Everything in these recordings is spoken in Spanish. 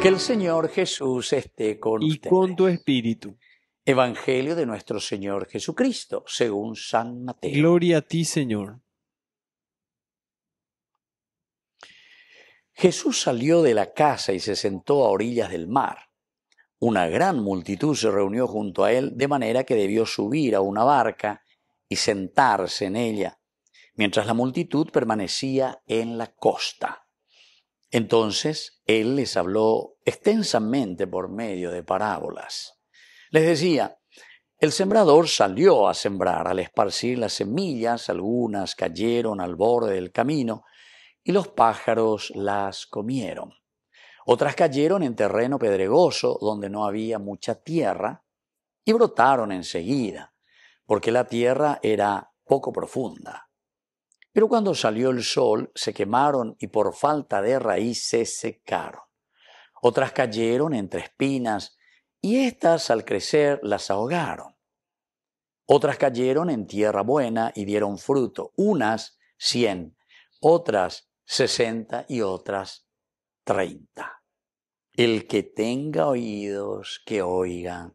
Que el Señor Jesús esté con y ustedes. con tu espíritu. Evangelio de nuestro Señor Jesucristo, según San Mateo. Gloria a ti, Señor. Jesús salió de la casa y se sentó a orillas del mar. Una gran multitud se reunió junto a él, de manera que debió subir a una barca y sentarse en ella, mientras la multitud permanecía en la costa. Entonces él les habló extensamente por medio de parábolas. Les decía: el sembrador salió a sembrar. Al esparcir las semillas, algunas cayeron al borde del camino y los pájaros las comieron. Otras cayeron en terreno pedregoso donde no había mucha tierra y brotaron enseguida, porque la tierra era poco profunda. Pero cuando salió el sol se quemaron y por falta de raíz se secaron. Otras cayeron entre espinas y éstas al crecer las ahogaron. Otras cayeron en tierra buena y dieron fruto, unas 100, otras 60 y otras 30. El que tenga oídos, que oiga.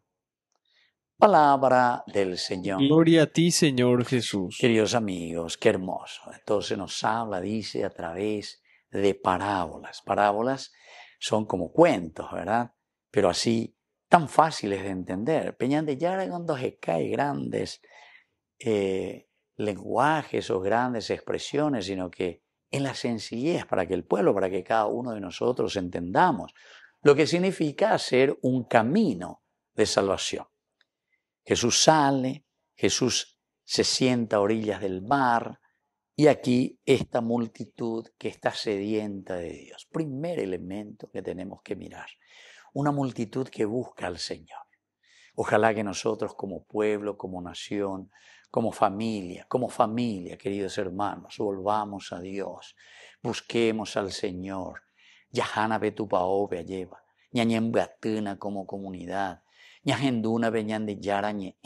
Palabra del Señor. Gloria a ti, Señor Jesús. Queridos amigos, qué hermoso. Entonces nos habla, dice, a través de parábolas. Parábolas son como cuentos, ¿verdad? Pero así, tan fáciles de entender. Peñan de ya cuando se cae grandes lenguajes o grandes expresiones, sino que en la sencillez, para que el pueblo, para que cada uno de nosotros entendamos lo que significa hacer un camino de salvación. Jesús sale, Jesús se sienta a orillas del mar y aquí esta multitud que está sedienta de Dios. Primer elemento que tenemos que mirar, una multitud que busca al Señor. Ojalá que nosotros como pueblo, como nación, como familia, queridos hermanos, volvamos a Dios, busquemos al Señor. Yahana betupaope lleva, ñañemgatuna como comunidad, ñagenduna beñan de yarañe.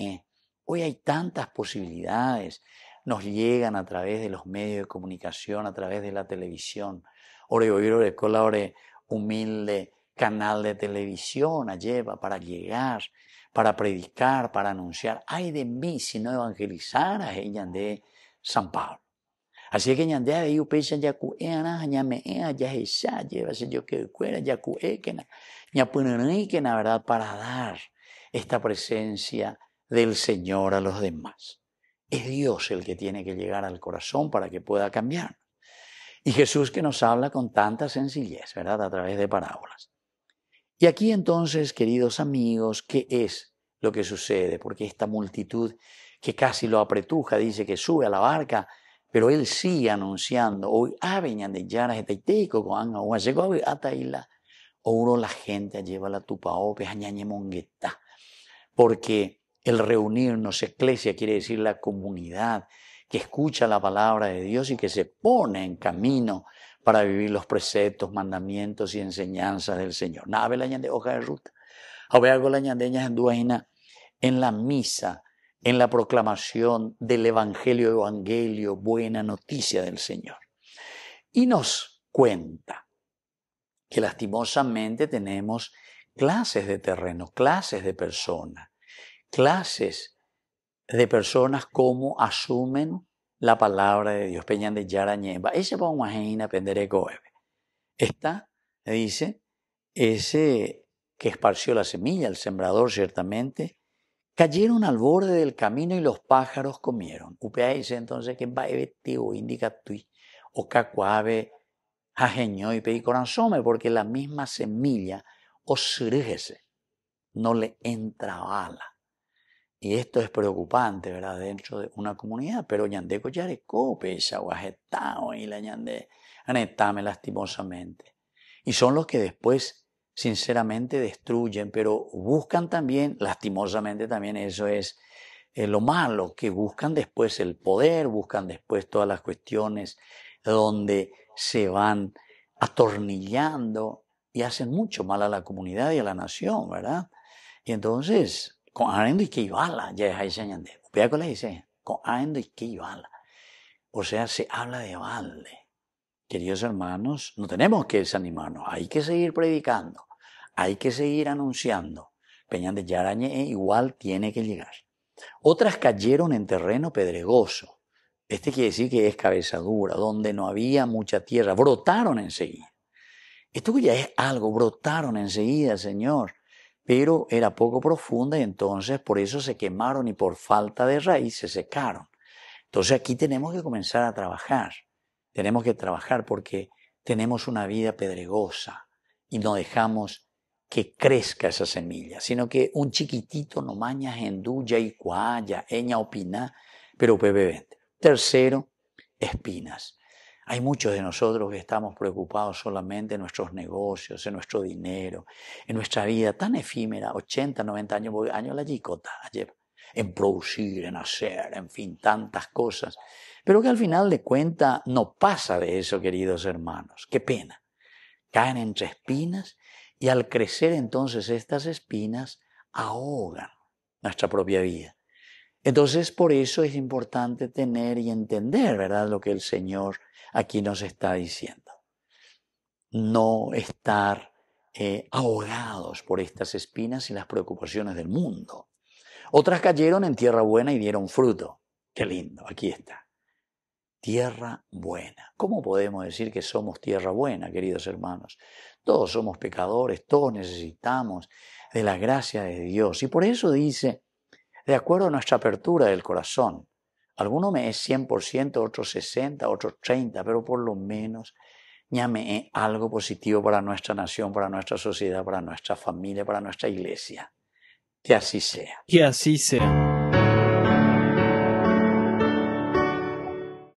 Hoy hay tantas posibilidades, nos llegan a través de los medios de comunicación, a través de la televisión. Ore cola ore humilde canal de televisión lleva para llegar, para predicar, para anunciar. Ay de mí si no evangelizara ella de San Pablo. Así que ñande de ellos pensan ya cuena, ñame ya esa lleva se yo que cuera ya cuena, ña punani que la verdad para dar esta presencia del Señor a los demás. Es Dios el que tiene que llegar al corazón para que pueda cambiar. Y Jesús que nos habla con tanta sencillez, ¿verdad? A través de parábolas. Y aquí entonces, queridos amigos, ¿qué es lo que sucede? Porque esta multitud que casi lo apretuja dice que sube a la barca, pero él sigue anunciando, hoy aveñan de llaras de taiteico con agua llegó hasta isla, o la gente lleva la tupaope, añañe mongueta, porque el reunirnos, eclesia quiere decir la comunidad que escucha la palabra de Dios y que se pone en camino para vivir los preceptos, mandamientos y enseñanzas del Señor. Nave la ñande hoja de ruta. Hago la ñandeña en la misa, en la proclamación del evangelio, buena noticia del Señor. Y nos cuenta que lastimosamente tenemos clases de terreno, clases de personas, clases de personas como asumen la palabra de Dios. Peñan de Yarañemba. Ese vamos a aprender de Goebe. Esta, dice, ese que esparció la semilla, el sembrador ciertamente, cayeron al borde del camino y los pájaros comieron. Upea dice entonces que va a indica tui o cacuave jajeño y pei corazón, porque la misma semilla osrígese, no le entra bala. Y esto es preocupante, ¿verdad? Dentro de una comunidad, pero ñande coyare cope, guajetao y la ñande anetame lastimosamente. Y son los que después, sinceramente, destruyen, pero buscan también, lastimosamente también eso es lo malo, que buscan después el poder, buscan después todas las cuestiones donde se van atornillando y hacen mucho mal a la comunidad y a la nación, ¿verdad? Y entonces, con arendo y que ibala, ya es ahí ñande. Vea con la dice, con arendo y que ibala. O sea, se habla de balde. Queridos hermanos, no tenemos que desanimarnos, hay que seguir predicando, hay que seguir anunciando. Peñan de Yarañe igual tiene que llegar. Otras cayeron en terreno pedregoso. Este quiere decir que es cabeza dura, donde no había mucha tierra. Brotaron enseguida. Esto ya es algo, brotaron enseguida, Señor. Pero era poco profunda y entonces por eso se quemaron y por falta de raíz se secaron. Entonces aquí tenemos que comenzar a trabajar. Tenemos que trabajar porque tenemos una vida pedregosa y no dejamos que crezca esa semilla, sino que un chiquitito no maña enduya y cuaya, eña opina, pero bebente. Tercero, espinas. Hay muchos de nosotros que estamos preocupados solamente en nuestros negocios, en nuestro dinero, en nuestra vida tan efímera, 80, 90 años la chicota, en producir, en hacer, en fin, tantas cosas, pero que al final de cuentas no pasa de eso, queridos hermanos. Qué pena. Caen entre espinas y al crecer entonces estas espinas ahogan nuestra propia vida. Entonces por eso es importante tener y entender, ¿verdad?, lo que el Señor aquí nos está diciendo. No estar ahogados por estas espinas y las preocupaciones del mundo. Otras cayeron en tierra buena y dieron fruto. Qué lindo, aquí está. Tierra buena. ¿Cómo podemos decir que somos tierra buena, queridos hermanos? Todos somos pecadores, todos necesitamos de la gracia de Dios. Y por eso dice, de acuerdo a nuestra apertura del corazón, alguno me es 100%, otros 60%, otros 30%, pero por lo menos llame algo positivo para nuestra nación, para nuestra sociedad, para nuestra familia, para nuestra iglesia. Que así sea. Que así sea.